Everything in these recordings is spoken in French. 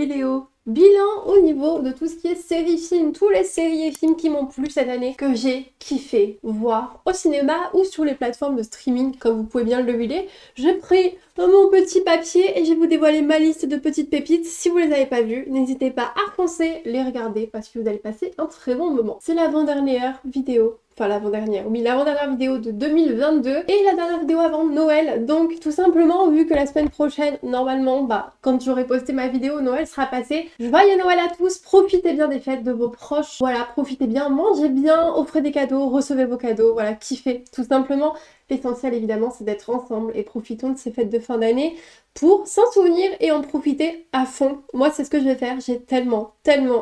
vidéo bilan au niveau de tout ce qui est séries, films, tous les séries et films qui m'ont plu cette année, que j'ai kiffé voir au cinéma ou sur les plateformes de streaming, comme vous pouvez bien le deviner. J'ai pris mon petit papier et je vais vous dévoiler ma liste de petites pépites. Si vous les avez pas vues, n'hésitez pas à foncer les regarder parce que vous allez passer un très bon moment. C'est l'avant-dernière vidéo. Enfin l'avant-dernière, oui, l'avant-dernière vidéo de 2022 et la dernière vidéo avant Noël. Donc tout simplement, vu que la semaine prochaine, normalement, quand j'aurai posté ma vidéo, Noël sera passé. Joyeux Noël à tous, profitez bien des fêtes de vos proches. Voilà, profitez bien, mangez bien, offrez des cadeaux, recevez vos cadeaux, voilà, kiffez tout simplement. L'essentiel évidemment c'est d'être ensemble et profitons de ces fêtes de fin d'année pour s'en souvenir et en profiter à fond. Moi c'est ce que je vais faire, j'ai tellement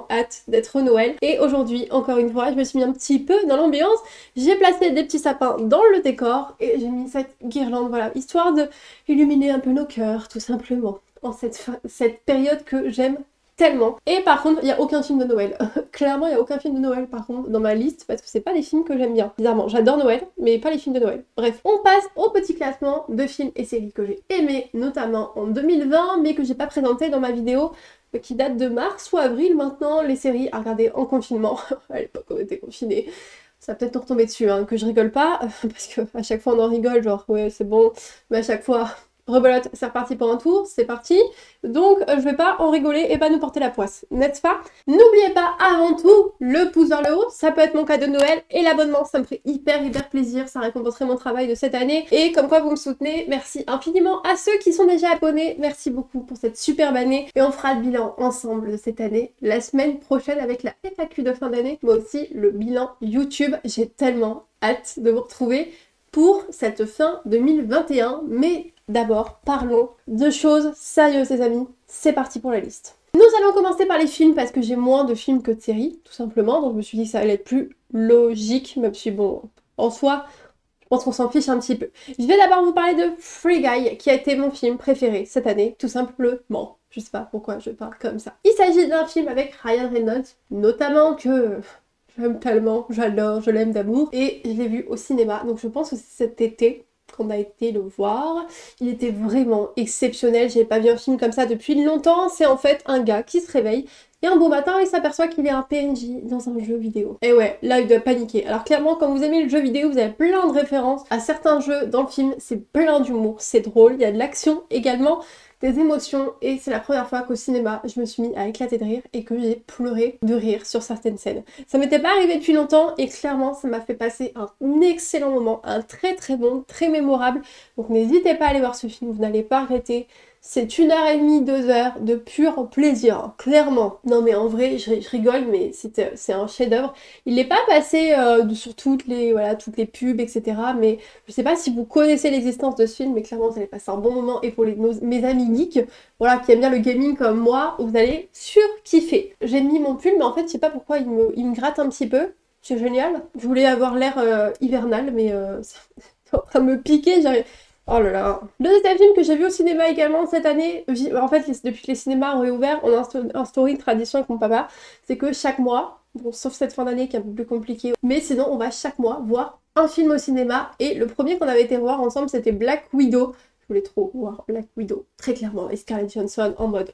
hâte d'être au Noël. Et aujourd'hui, encore une fois, je me suis mis un petit peu dans l'ambiance. J'ai placé des petits sapins dans le décor et j'ai mis cette guirlande, voilà, histoire de illuminer un peu nos cœurs tout simplement en cette période que j'aime tellement. Et par contre, il n'y a aucun film de Noël. Clairement, il n'y a aucun film de Noël par contre dans ma liste parce que c'est pas des films que j'aime bien. Bizarrement, j'adore Noël, mais pas les films de Noël. Bref, on passe au petit classement de films et séries que j'ai aimés, notamment en 2020, mais que j'ai pas présenté dans ma vidéo qui date de mars ou avril maintenant, les séries à regarder en confinement. À l'époque, on était confinés. Ça va peut-être nous retomber dessus, hein, que je rigole pas, parce que à chaque fois on en rigole, genre ouais c'est bon, mais à chaque fois... Rebelote, c'est reparti pour un tour, c'est parti. Donc je vais pas en rigoler et pas nous porter la poisse, n'est-ce pas? N'oubliez pas avant tout le pouce vers le haut, ça peut être mon cadeau de Noël, et l'abonnement, ça me ferait hyper plaisir, ça récompenserait mon travail de cette année. Et comme quoi vous me soutenez, merci infiniment à ceux qui sont déjà abonnés, merci beaucoup pour cette superbe année. Et on fera le bilan ensemble de cette année la semaine prochaine avec la FAQ de fin d'année, mais aussi le bilan YouTube. J'ai tellement hâte de vous retrouver pour cette fin 2021, mais d'abord, parlons de choses sérieuses les amis, c'est parti pour la liste. Nous allons commencer par les films parce que j'ai moins de films que de séries, tout simplement, donc je me suis dit que ça allait être plus logique, même si bon, en soi, je pense qu'on s'en fiche un petit peu. Je vais d'abord vous parler de Free Guy, qui a été mon film préféré cette année, tout simplement. Je sais pas pourquoi je parle comme ça. Il s'agit d'un film avec Ryan Reynolds, notamment que... j'aime tellement, j'adore, je l'aime d'amour. Et je l'ai vu au cinéma, donc je pense que c'est cet été qu'on a été le voir. Il était vraiment exceptionnel, j'avais pas vu un film comme ça depuis longtemps. C'est en fait un gars qui se réveille et un beau matin il s'aperçoit qu'il est un PNJ dans un jeu vidéo. Et ouais, là il doit paniquer. Alors clairement quand vous aimez le jeu vidéo, vous avez plein de références à certains jeux dans le film, c'est plein d'humour, c'est drôle, il y a de l'action également, des émotions, et c'est la première fois qu'au cinéma je me suis mis à éclater de rire et que j'ai pleuré de rire sur certaines scènes. Ça m'était pas arrivé depuis longtemps et clairement ça m'a fait passer un excellent moment, un très bon, très mémorable. Donc n'hésitez pas à aller voir ce film, vous n'allez pas regretter. C'est 1h30, 2h de pur plaisir, clairement. Non mais en vrai, je rigole, mais c'est un chef-d'œuvre. Il n'est pas passé sur toutes les pubs, etc. Mais je sais pas si vous connaissez l'existence de ce film, mais clairement vous allez passer un bon moment. Et pour mes amis geeks, voilà, qui aiment bien le gaming comme moi, vous allez surkiffer. J'ai mis mon pull, mais en fait, je sais pas pourquoi il me gratte un petit peu. C'est génial. Je voulais avoir l'air hivernal, mais c'est en train de me piquer, j'arrive... Oh là là. Le deuxième film que j'ai vu au cinéma également cette année, en fait depuis que les cinémas ont réouvert, on a instauré une tradition avec mon papa, c'est que chaque mois, bon sauf cette fin d'année qui est un peu plus compliquée, mais sinon on va chaque mois voir un film au cinéma, et le premier qu'on avait été voir ensemble c'était Black Widow. Je voulais trop voir Black Widow, très clairement, et Scarlett Johansson en mode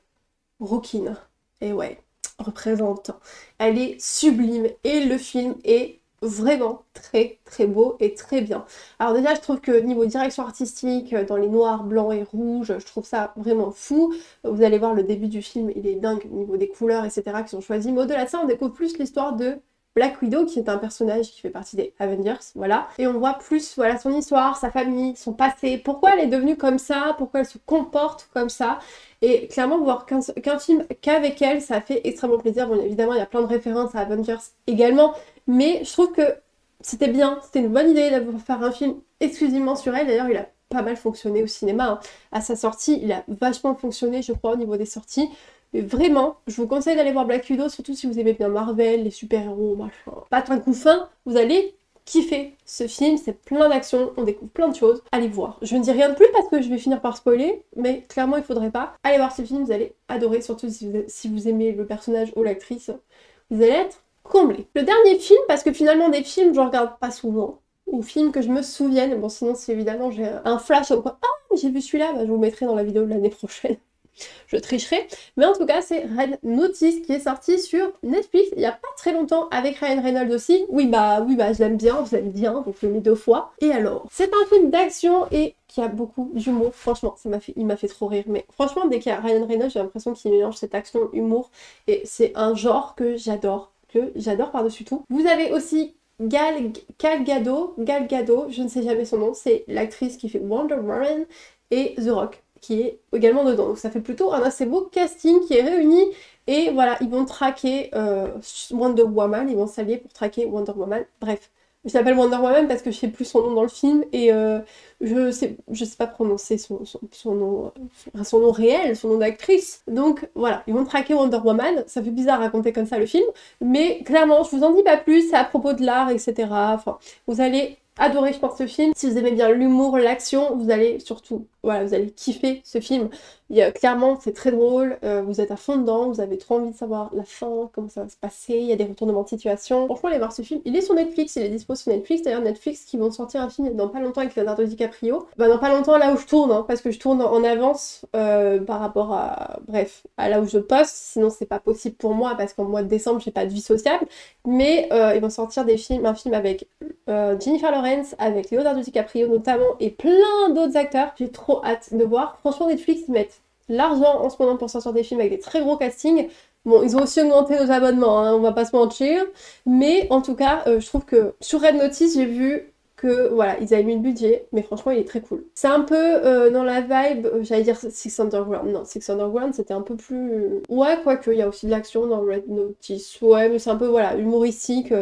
rockin'. Et ouais, représente. Elle est sublime et le film est vraiment très beau et très bien. Alors déjà je trouve que niveau direction artistique, dans les noirs, blancs et rouges, je trouve ça vraiment fou. Vous allez voir le début du film, il est dingue au niveau des couleurs etc. qui sont choisies. Mais au-delà de ça on découvre plus l'histoire de Black Widow qui est un personnage qui fait partie des Avengers, voilà. Et on voit plus voilà son histoire, sa famille, son passé, pourquoi elle est devenue comme ça, pourquoi elle se comporte comme ça. Et clairement voir qu'un film qu'avec elle, ça fait extrêmement plaisir. Bon évidemment il y a plein de références à Avengers également, mais je trouve que c'était bien, c'était une bonne idée d'avoir faire un film exclusivement sur elle. D'ailleurs il a pas mal fonctionné au cinéma, hein. À sa sortie il a vachement fonctionné je crois au niveau des sorties. Mais vraiment, je vous conseille d'aller voir Black Widow, surtout si vous aimez bien Marvel, les super-héros, machin. Pas un coup fin, vous allez kiffer ce film, c'est plein d'action, on découvre plein de choses. Allez voir. Je ne dis rien de plus parce que je vais finir par spoiler, mais clairement il faudrait pas. Allez voir ce film, vous allez adorer, surtout si vous aimez le personnage ou l'actrice. Vous allez être comblés. Le dernier film, parce que finalement des films je regarde pas souvent, ou films que je me souvienne, bon sinon si évidemment j'ai un flash au quoi, ah j'ai vu celui-là, bah, je vous mettrai dans la vidéo de l'année prochaine. je tricherai. Mais en tout cas, c'est Red Notice qui est sorti sur Netflix il y a pas très longtemps avec Ryan Reynolds aussi. Oui bah je l'aime bien, donc je l'ai mis 2 fois. Et alors, c'est un film d'action et qui a beaucoup d'humour. Franchement, il m'a fait trop rire. Mais franchement, dès qu'il y a Ryan Reynolds, j'ai l'impression qu'il mélange cette action, humour. Et c'est un genre que j'adore par-dessus tout. Vous avez aussi Gal Gadot, je ne sais jamais son nom, c'est l'actrice qui fait Wonder Woman et The Rock, qui est également dedans. Donc ça fait plutôt un assez beau casting qui est réuni. Et voilà, ils vont traquer Wonder Woman, ils vont s'allier pour traquer Wonder Woman. Bref, je l'appelle Wonder Woman parce que je sais plus son nom dans le film et je sais pas prononcer son nom réel, son nom d'actrice. Donc voilà, ils vont traquer Wonder Woman. Ça fait bizarre à raconter comme ça le film, mais clairement, je vous en dis pas plus, c'est à propos de l'art, etc. Enfin, vous allez adorer, je pense, ce film. Si vous aimez bien l'humour, l'action, vous allez surtout, voilà, vous allez kiffer ce film. Clairement, c'est très drôle, vous êtes à fond dedans, vous avez trop envie de savoir la fin, comment ça va se passer, il y a des retournements de situation. Franchement, allez voir ce film. Il est sur Netflix, il est dispo sur Netflix. D'ailleurs, Netflix qui vont sortir un film dans pas longtemps avec Leonardo DiCaprio. Bah, dans pas longtemps, là où je tourne, hein, parce que je tourne en avance par rapport à, bref, à là où je poste. Sinon, c'est pas possible pour moi parce qu'en mois de décembre, j'ai pas de vie sociable. Mais ils vont sortir un film avec Jennifer Lawrence, avec Leonardo DiCaprio notamment, et plein d'autres acteurs. J'ai trop hâte de voir. Franchement, Netflix, ils mettent l'argent en ce moment pour sortir des films avec des très gros castings. Bon, ils ont aussi augmenté nos abonnements, hein, on va pas se mentir. Mais en tout cas, je trouve que sur Red Notice, j'ai vu que voilà, ils avaient mis le budget, mais franchement il est très cool. C'est un peu dans la vibe, j'allais dire Six Underground, non, Six Underground c'était un peu plus... Ouais, quoique, il y a aussi de l'action dans Red Notice, ouais, mais c'est un peu, voilà, humoristique,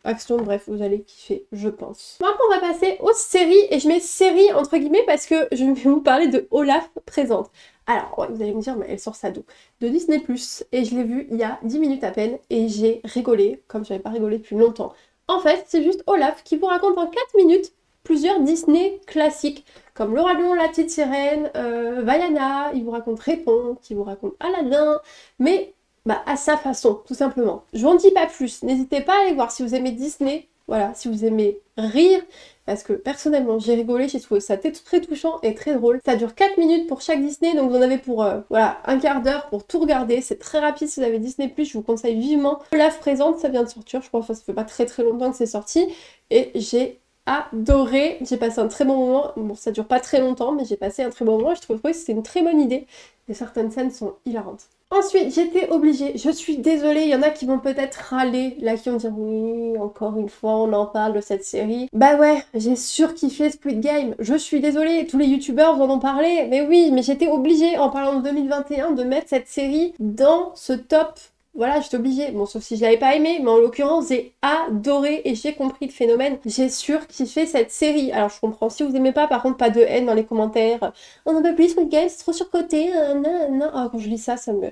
action, bref, vous allez kiffer, je pense. Maintenant on va passer aux séries, et je mets séries entre guillemets parce que je vais vous parler de Olaf Présente. Alors, ouais, vous allez me dire, mais elle sort ça d'où? De Disney+, et je l'ai vue il y a 10 minutes à peine, et j'ai rigolé, comme j'avais pas rigolé depuis longtemps. En fait, c'est juste Olaf qui vous raconte en 4 minutes plusieurs Disney classiques, comme Le Roi Lion, La Petite Sirène, Vaiana, il vous raconte Réponse, il vous raconte Aladdin, mais bah, à sa façon, tout simplement. Je vous en dis pas plus, n'hésitez pas à aller voir si vous aimez Disney, voilà, si vous aimez rire, parce que personnellement j'ai rigolé, j'ai trouvé ça très touchant et très drôle. Ça dure 4 minutes pour chaque Disney, donc vous en avez pour voilà, un quart d'heure pour tout regarder. C'est très rapide si vous avez Disney+, je vous conseille vivement. Olaf Présente, ça vient de sortir, je crois que ça fait pas très longtemps que c'est sorti, et j'ai adoré, j'ai passé un très bon moment. Bon, ça dure pas très longtemps, mais j'ai passé un très bon moment et je trouve que c'est une très bonne idée. Et certaines scènes sont hilarantes. Ensuite, j'étais obligée, je suis désolée, il y en a qui vont peut-être râler, là qui vont dire oui, encore une fois on en parle de cette série. Bah ouais, j'ai surkiffé Squid Game, je suis désolée, tous les youtubeurs vous en ont parlé, mais oui, mais j'étais obligée en parlant de 2021 de mettre cette série dans ce top. Voilà, j'étais obligée. Bon, sauf si je l'avais pas aimé, mais en l'occurrence, j'ai adoré et j'ai compris le phénomène. J'ai surkiffé cette série. Alors, je comprends. Si vous aimez pas, par contre, pas de haine dans les commentaires. On en peut plus, Squid Game, c'est trop surcoté. Non. Oh, quand je lis ça, ça me...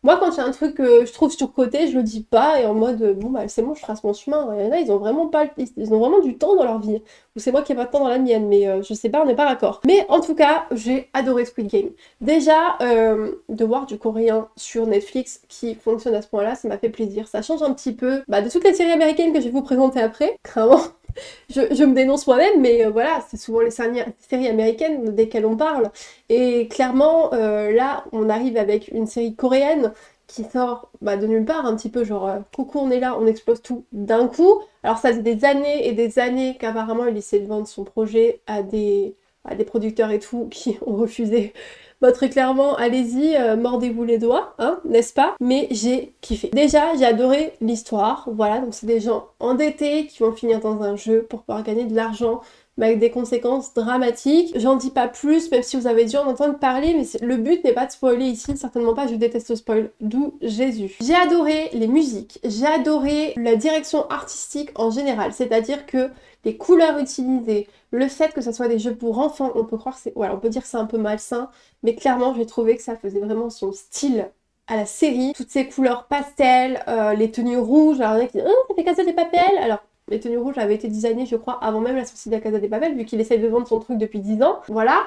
Moi, quand j'ai un truc que je trouve surcoté, je le dis pas et en mode bon bah c'est bon, je trace mon chemin. Il y en a, ils ont vraiment pas, ils ont vraiment du temps dans leur vie. Ou c'est moi qui ai pas de temps dans la mienne, mais je sais pas, on n'est pas d'accord. Mais en tout cas, j'ai adoré Squid Game. Déjà, de voir du coréen sur Netflix qui fonctionne à ce point-là, ça m'a fait plaisir. Ça change un petit peu de toutes les séries américaines que je vais vous présenter après. Clairement. Je me dénonce moi-même, mais voilà, c'est souvent les séries américaines desquelles on parle. Et clairement, là, on arrive avec une série coréenne qui sort de nulle part, un petit peu genre coucou, on est là, on explose tout d'un coup. Alors ça faisait des années et des années qu'apparemment il essayait de vendre son projet à des producteurs et tout qui ont refusé. Bah, très clairement, allez-y, mordez-vous les doigts, hein, n'est-ce pas? Mais j'ai kiffé. Déjà, j'ai adoré l'histoire, voilà, donc c'est des gens endettés qui vont finir dans un jeu pour pouvoir gagner de l'argent, mais avec des conséquences dramatiques. J'en dis pas plus, même si vous avez dû en entendre parler, mais le but n'est pas de spoiler ici, certainement pas, je déteste le spoil, d'où Jésus. J'ai adoré les musiques, j'ai adoré la direction artistique en général, c'est-à-dire que les couleurs utilisées, le fait que ça soit des jeux pour enfants, on peut croire que c'est... Voilà, on peut dire que c'est un peu malsain, mais clairement j'ai trouvé que ça faisait vraiment son style à la série. Toutes ces couleurs pastel, les tenues rouges, alors il y en a qui disent « Oh, ça fait Casa de Papel !» Alors, les tenues rouges avaient été designées, je crois, avant même la sortie de la Casa de Papel, vu qu'il essaye de vendre son truc depuis 10 ans, voilà.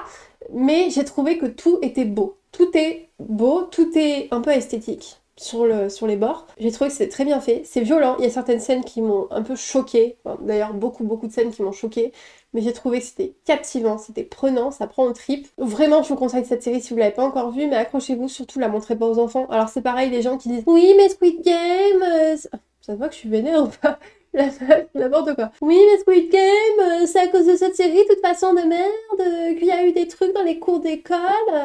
Mais j'ai trouvé que tout était beau. Tout est beau, tout est un peu esthétique. sur les bords. J'ai trouvé que c'est très bien fait, c'est violent, il y a certaines scènes qui m'ont un peu choquée, enfin, d'ailleurs beaucoup de scènes qui m'ont choquée, mais j'ai trouvé que c'était captivant, c'était prenant, ça prend aux tripes. Vraiment, je vous conseille cette série si vous l'avez pas encore vue, mais accrochez-vous, surtout la montrez pas aux enfants. Alors c'est pareil, les gens qui disent oui mais Squid Game, ça se voit que je suis vénère ou pas? La meuf, n'importe quoi. Oui, mais Squid Game, c'est à cause de cette série, de toute façon, de merde, qu'il y a eu des trucs dans les cours d'école.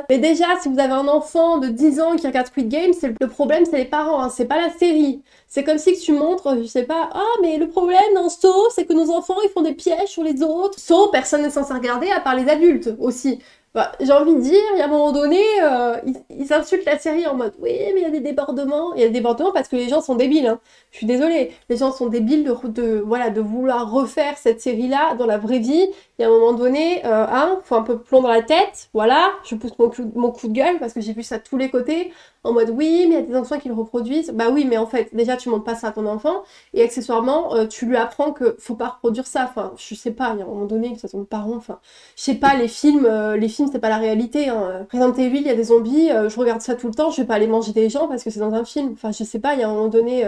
Mais déjà, si vous avez un enfant de 10 ans qui regarde Squid Game, le problème, c'est les parents, hein, c'est pas la série. C'est comme si que tu montres, je sais pas, ah, mais le problème dans Saw, c'est que nos enfants, ils font des pièges sur les autres. Saw, personne n'est censé regarder, à part les adultes, aussi. Bah, j'ai envie de dire, il y a un moment donné, ils insultent la série en mode oui, mais il y a des débordements. Il y a des débordements parce que les gens sont débiles. Hein. Je suis désolée, les gens sont débiles voilà, de vouloir refaire cette série-là dans la vraie vie. Il y a un moment donné, faut un peu de plomb dans la tête. Voilà, je pousse mon coup de gueule parce que j'ai vu ça de tous les côtés. En mode oui, mais il y a des enfants qui le reproduisent. Bah oui, mais en fait, déjà, tu montres pas ça à ton enfant. Et accessoirement, tu lui apprends que faut pas reproduire ça. Enfin, je sais pas, il y a un moment donné, ça tombe pas rond. Enfin, je sais pas, les films, c'est pas la réalité. Hein. Resident Evil, il y a des zombies, je regarde ça tout le temps, je vais pas aller manger des gens parce que c'est dans un film. Enfin, je sais pas, il y a un moment donné,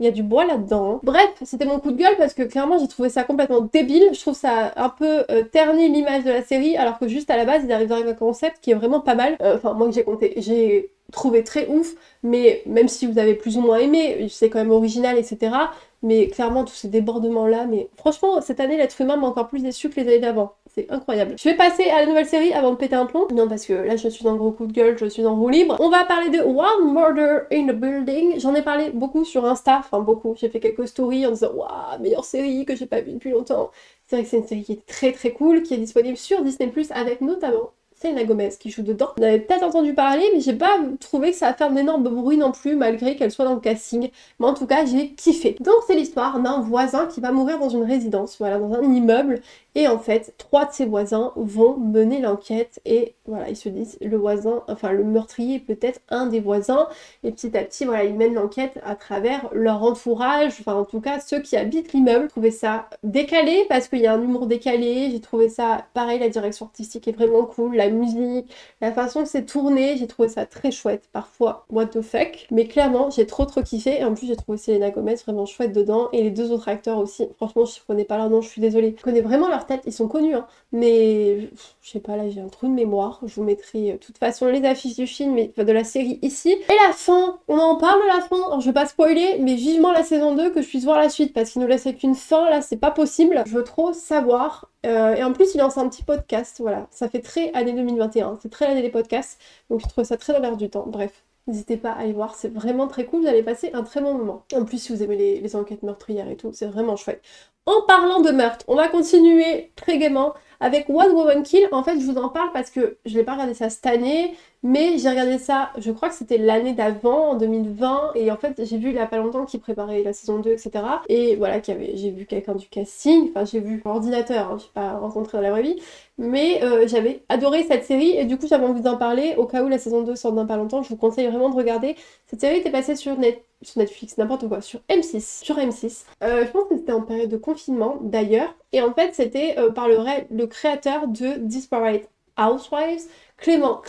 il y a du bois là-dedans. Hein. Bref, c'était mon coup de gueule parce que clairement, j'ai trouvé ça complètement débile. Je trouve ça un peu terni l'image de la série, alors que juste à la base, ils arrivent avec un concept qui est vraiment pas mal. Enfin, moi que j'ai trouvé très ouf, mais même si vous avez plus ou moins aimé, c'est quand même original, etc. Mais clairement, tous ces débordements-là, mais franchement, cette année, l'être humain m'a encore plus déçu que les années d'avant. C'est incroyable. Je vais passer à la nouvelle série avant de péter un plomb. Non, parce que là, je suis dans le gros coup de gueule, je suis en roue libre. On va parler de One Murder in the Building. J'en ai parlé beaucoup sur Insta, enfin beaucoup. J'ai fait quelques stories en disant « Waouh, meilleure série que j'ai pas vue depuis longtemps ». C'est vrai que c'est une série qui est très cool, qui est disponible sur Disney+, avec notamment Selena Gomez qui joue dedans. Vous en avez peut-être entendu parler, mais j'ai pas trouvé que ça va faire d'énormes bruit non plus, malgré qu'elle soit dans le casting. Mais en tout cas, j'ai kiffé. Donc c'est l'histoire d'un voisin qui va mourir dans une résidence, voilà, dans un immeuble. Et en fait, 3 de ses voisins vont mener l'enquête et voilà, ils se disent le meurtrier est peut-être un des voisins. Et petit à petit, voilà, ils mènent l'enquête à travers leur entourage, enfin en tout cas ceux qui habitent l'immeuble. J'ai trouvé ça décalé parce qu'il y a un humour décalé, j'ai trouvé ça pareil, la direction artistique est vraiment cool, la musique, la façon que c'est tourné, j'ai trouvé ça très chouette, parfois what the fuck, mais clairement j'ai trop kiffé et en plus j'ai trouvé Selena Gomez vraiment chouette dedans et les 2 autres acteurs aussi, franchement je connais pas leur nom, je suis désolée, je connais vraiment leur tête, ils sont connus hein, mais je sais pas, là j'ai un trou de mémoire, je vous mettrai de toute façon les affiches du film et de la série ici. Et la fin, on en parle de la fin, alors je vais pas spoiler, mais vivement la saison 2 que je puisse voir la suite parce qu'il nous laisse qu'une fin, là c'est pas possible, je veux trop savoir. Et en plus il lance un petit podcast, voilà, ça fait très année 2021, c'est très l'année des podcasts, donc je trouve ça très dans l'air du temps, bref. N'hésitez pas à aller voir, c'est vraiment très cool, vous allez passer un très bon moment. En plus si vous aimez les enquêtes meurtrières et tout, c'est vraiment chouette. En parlant de meurtre, on va continuer très gaiement avec One Woman Kill. En fait, je vous en parle parce que je n'ai pas regardé ça cette année, mais j'ai regardé ça, je crois que c'était l'année d'avant, en 2020, et en fait, j'ai vu il y a pas longtemps qu'ils préparaient la saison 2, etc. Et voilà, j'ai vu quelqu'un du casting, enfin j'ai vu l'ordinateur, hein, je n'ai pas rencontré dans la vraie vie, mais j'avais adoré cette série, et du coup j'avais envie d'en parler, au cas où la saison 2 sort dans pas longtemps, je vous conseille vraiment de regarder. Cette série était passée sur Netflix, n'importe quoi, sur M6. Je pense que c'était en période de confinement d'ailleurs, et en fait c'était par le créateur de Desperate Housewives, Clément,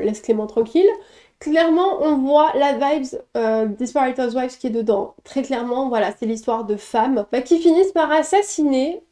laisse Clément tranquille. Clairement, on voit la vibes Desperate Housewives qui est dedans. Très clairement, voilà, c'est l'histoire de femmes qui finissent par assassiner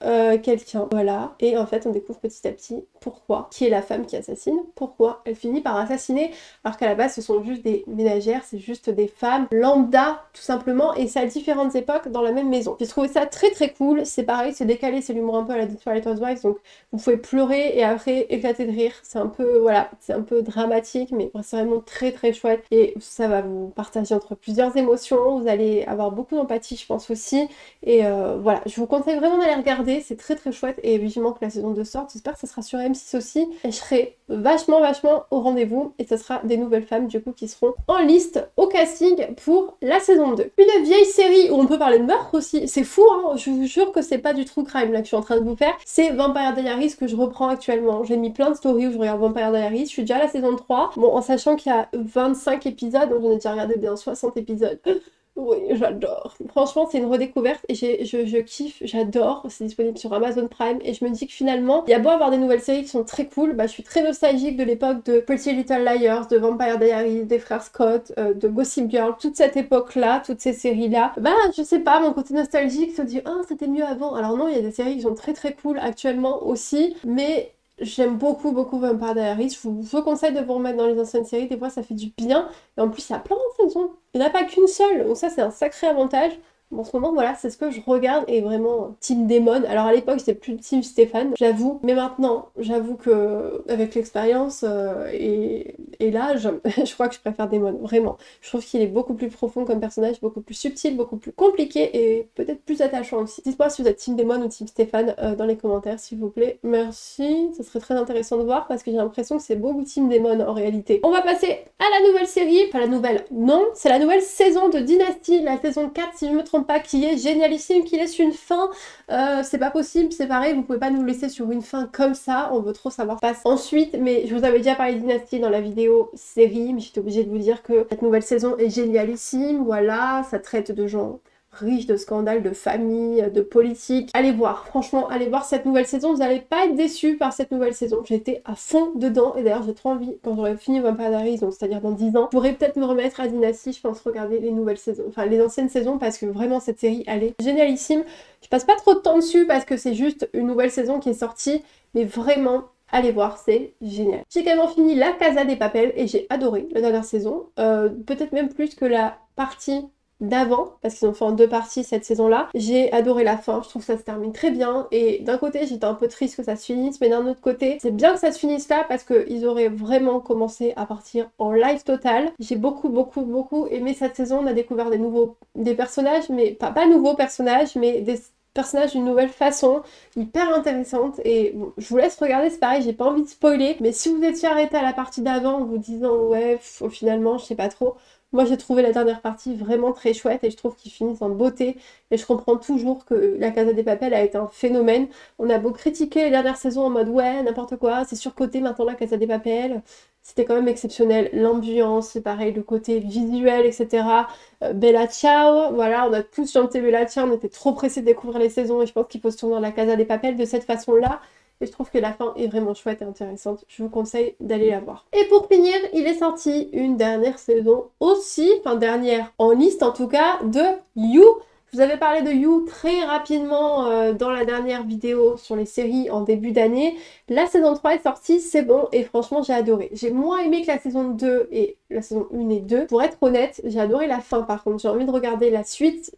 quelqu'un. Voilà. Et en fait, on découvre petit à petit pourquoi. Qui est la femme qui assassine. Pourquoi elle finit par assassiner. Alors qu'à la base, ce sont juste des ménagères, c'est juste des femmes lambda, tout simplement. Et c'est à différentes époques dans la même maison. J'ai trouvé ça très cool. C'est pareil, c'est décalé, c'est l'humour un peu à la Desperate Housewives. Donc, vous pouvez pleurer et après éclater de rire. C'est un peu, voilà, c'est un peu dramatique, mais c'est vraiment très chouette et ça va vous partager entre plusieurs émotions, vous allez avoir beaucoup d'empathie je pense aussi et voilà, je vous conseille vraiment d'aller regarder, c'est très chouette et vivement que la saison 2 sorte, j'espère que ça sera sur M6 aussi et je serai vachement au rendez-vous et ce sera des nouvelles femmes du coup qui seront en liste au casting pour la saison 2. Une vieille série où on peut parler de meurtre aussi, c'est fou hein, je vous jure que c'est pas du true crime là que je suis en train de vous faire, c'est Vampire Diaries que je reprends actuellement, j'ai mis plein de stories où je regarde Vampire Diaries, je suis déjà à la saison 3, bon en sachant qu'il y a 25 épisodes, donc j'en ai déjà regardé bien 60 épisodes. Oui, j'adore. Franchement, c'est une redécouverte et je kiffe, j'adore. C'est disponible sur Amazon Prime et je me dis que finalement, il y a beau avoir des nouvelles séries qui sont très cool, bah je suis très nostalgique de l'époque de Pretty Little Liars, de Vampire Diaries, des frères Scott, de Gossip Girl, toute cette époque-là, toutes ces séries-là. Bah je sais pas, mon côté nostalgique se dit ah c'était mieux avant. Alors non, il y a des séries qui sont très très cool actuellement aussi, mais j'aime beaucoup beaucoup Vampire Diaries. Je vous conseille de vous remettre dans les anciennes séries, des fois ça fait du bien. Et en plus, il y a plein de saisons. Il n'y en a pas qu'une seule, donc ça c'est un sacré avantage. En ce moment, voilà, c'est ce que je regarde et vraiment Team Damon. Alors à l'époque, j'étais plus Team Stéphane, j'avoue. Mais maintenant, j'avoue que avec l'expérience et l'âge, je crois que je préfère Damon, vraiment. Je trouve qu'il est beaucoup plus profond comme personnage, beaucoup plus subtil, beaucoup plus compliqué et peut-être plus attachant aussi. Dites-moi si vous êtes Team Damon ou Team Stéphane dans les commentaires, s'il vous plaît. Merci, ce serait très intéressant de voir parce que j'ai l'impression que c'est beaucoup Team Damon en réalité. On va passer à la nouvelle série, pas la nouvelle, non, c'est la nouvelle saison de Dynasty, la saison 4 si je me trompe pas, qui est génialissime, qui laisse une fin, c'est pas possible, c'est pareil, vous pouvez pas nous laisser sur une fin comme ça, on veut trop savoir ce qui se passe ensuite, mais je vous avais déjà parlé de Dynasty dans la vidéo série, mais j'étais obligée de vous dire que cette nouvelle saison est génialissime, voilà, ça traite de gens riche de scandales, de famille, de politique. Allez voir, franchement, allez voir cette nouvelle saison, vous n'allez pas être déçus par cette nouvelle saison. J'étais à fond dedans, et d'ailleurs j'ai trop envie, quand j'aurai fini Vampire Diaries, donc c'est-à-dire dans 10 ans, je pourrais peut-être me remettre à Dynasty, je pense regarder les nouvelles saisons, enfin les anciennes saisons, parce que vraiment cette série, elle est génialissime. Je passe pas trop de temps dessus, parce que c'est juste une nouvelle saison qui est sortie, mais vraiment, allez voir, c'est génial. J'ai également fini La Casa des Papel, et j'ai adoré la dernière saison, peut-être même plus que la partie d'avant, parce qu'ils ont fait en 2 parties cette saison-là. J'ai adoré la fin, je trouve que ça se termine très bien, et d'un côté j'étais un peu triste que ça se finisse, mais d'un autre côté, c'est bien que ça se finisse là, parce qu'ils auraient vraiment commencé à partir en live total. J'ai beaucoup aimé cette saison, on a découvert des personnages, mais pas nouveaux personnages, mais des personnages d'une nouvelle façon, hyper intéressante, et bon, je vous laisse regarder, c'est pareil, j'ai pas envie de spoiler, mais si vous étiez arrêté à la partie d'avant en vous disant ouais, finalement, je sais pas trop, moi j'ai trouvé la dernière partie vraiment très chouette et je trouve qu'ils finissent en beauté et je comprends toujours que La Casa des Papel a été un phénomène. On a beau critiquer les dernières saisons en mode ouais n'importe quoi, c'est surcoté maintenant La Casa des Papel, c'était quand même exceptionnel, l'ambiance, c'est pareil, le côté visuel etc. Bella Ciao, voilà on a tous chanté Bella Ciao, on était trop pressés de découvrir les saisons et je pense qu'il faut se tourner dans La Casa des Papel de cette façon là. Et je trouve que la fin est vraiment chouette et intéressante. Je vous conseille d'aller la voir. Et pour finir, il est sorti une dernière saison aussi, enfin dernière en liste en tout cas, de You. Je vous avais parlé de You très rapidement dans la dernière vidéo sur les séries en début d'année. La saison 3 est sortie, c'est bon, et franchement j'ai adoré. J'ai moins aimé que la saison 2 et la saison 1 et 2. Pour être honnête, j'ai adoré la fin par contre, j'ai envie de regarder la suite.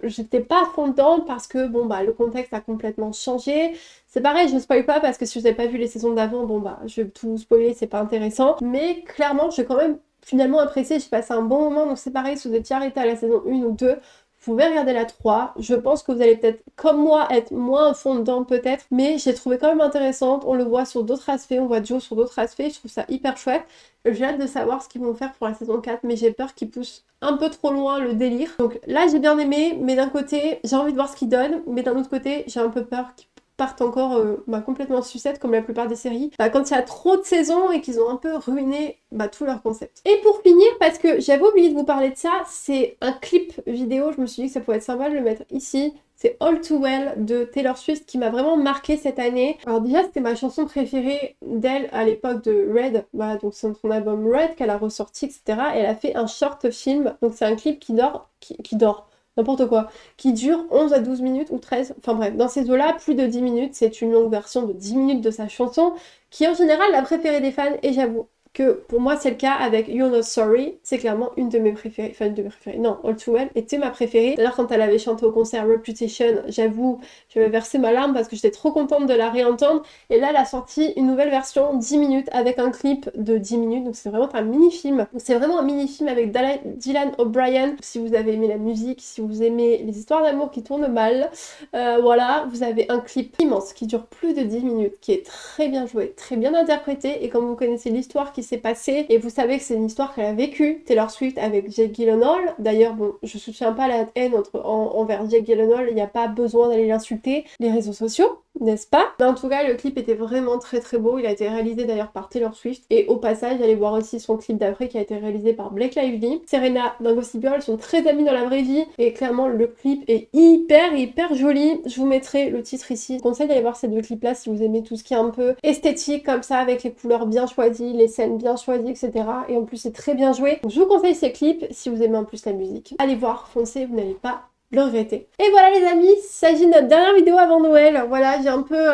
J'étais pas à fond dedans parce que bon bah le contexte a complètement changé. C'est pareil, je ne spoil pas parce que si vous n'avez pas vu les saisons d'avant, bon bah je vais tout spoiler, c'est pas intéressant. Mais clairement, j'ai quand même finalement apprécié, j'ai passé un bon moment, donc c'est pareil, si vous étiez arrêté à la saison 1 ou 2, vous pouvez regarder la 3. Je pense que vous allez peut-être, comme moi, être moins à fond dedans peut-être, mais j'ai trouvé quand même intéressante. On le voit sur d'autres aspects, on voit Joe sur d'autres aspects, je trouve ça hyper chouette. J'ai hâte de savoir ce qu'ils vont faire pour la saison 4, mais j'ai peur qu'ils poussent un peu trop loin le délire. Donc là, j'ai bien aimé, mais d'un côté, j'ai envie de voir ce qu'ils donnent, mais d'un autre côté, j'ai un peu peur qu'ils partent encore complètement en sucette comme la plupart des séries, quand il y a trop de saisons et qu'ils ont un peu ruiné tout leur concept. Et pour finir, parce que j'avais oublié de vous parler de ça, c'est un clip vidéo, je me suis dit que ça pourrait être sympa de le mettre ici. C'est All Too Well de Taylor Swift qui m'a vraiment marqué cette année. Alors déjà c'était ma chanson préférée d'elle à l'époque de Red, voilà, donc c'est son album Red qu'elle a ressorti etc. Et elle a fait un short film, donc c'est un clip qui dort, n'importe quoi, qui dure 11 à 12 minutes ou 13, enfin bref, dans ces eaux-là, plus de 10 minutes, c'est une longue version de 10 minutes de sa chanson, qui est en général la préférée des fans, et j'avoue que pour moi c'est le cas avec You're Not Sorry, c'est clairement une de mes préférées, enfin une de mes préférées, non, All Too Well était ma préférée. D'ailleurs quand elle avait chanté au concert Reputation, j'avoue, j'avais versé ma larme parce que j'étais trop contente de la réentendre, et là elle a sorti une nouvelle version 10 minutes avec un clip de 10 minutes, donc c'est vraiment un mini-film, c'est vraiment un mini-film avec Dylan O'Brien. Si vous avez aimé la musique, si vous aimez les histoires d'amour qui tournent mal, voilà, vous avez un clip immense qui dure plus de 10 minutes, qui est très bien joué, très bien interprété, et comme vous connaissez l'histoire qui s'est passée, et vous savez que c'est une histoire qu'elle a vécue, Taylor Swift avec Jake Gyllenhaal. D'ailleurs, bon, je soutiens pas la haine envers Jake Gyllenhaal, il n'y a pas besoin d'aller l'insulter. Les réseaux sociaux, n'est-ce pas? Mais en tout cas, le clip était vraiment très très beau. Il a été réalisé d'ailleurs par Taylor Swift. Et au passage, allez voir aussi son clip d'après qui a été réalisé par Blake Lively. Serena dans Gossip Girl sont très amies dans la vraie vie. Et clairement, le clip est hyper joli. Je vous mettrai le titre ici. Je vous conseille d'aller voir ces deux clips-là si vous aimez tout ce qui est un peu esthétique comme ça, avec les couleurs bien choisies, les scènes bien choisies, etc. Et en plus, c'est très bien joué. Donc, je vous conseille ces clips si vous aimez en plus la musique. Allez voir, foncez, vous n'allez pas le regretter. Et voilà les amis, il s'agit de notre dernière vidéo avant Noël. Voilà, j'ai un peu...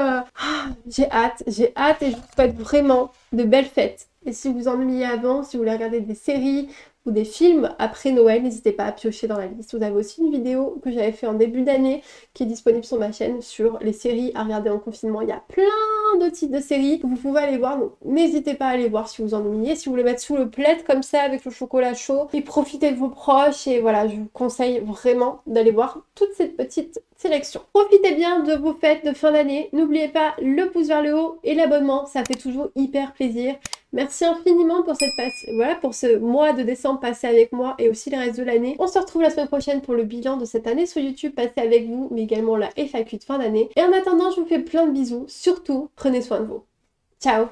j'ai hâte et je vous souhaite vraiment de belles fêtes. Et si vous ennuyez avant, si vous voulez regarder des séries ou des films après Noël, n'hésitez pas à piocher dans la liste. Vous avez aussi une vidéo que j'avais fait en début d'année qui est disponible sur ma chaîne sur les séries à regarder en confinement. Il y a plein de types de séries que vous pouvez aller voir, donc n'hésitez pas à aller voir si vous ennuyez, si vous voulez mettre sous le plaid comme ça avec le chocolat chaud et profiter de vos proches. Et voilà, je vous conseille vraiment d'aller voir toute cette petite sélection. Profitez bien de vos fêtes de fin d'année. N'oubliez pas le pouce vers le haut et l'abonnement, ça fait toujours hyper plaisir. Merci infiniment pour pour ce mois de décembre passé avec moi et aussi le reste de l'année. On se retrouve la semaine prochaine pour le bilan de cette année sur YouTube passé avec vous, mais également la FAQ de fin d'année. Et en attendant, je vous fais plein de bisous. Surtout, prenez soin de vous. Ciao!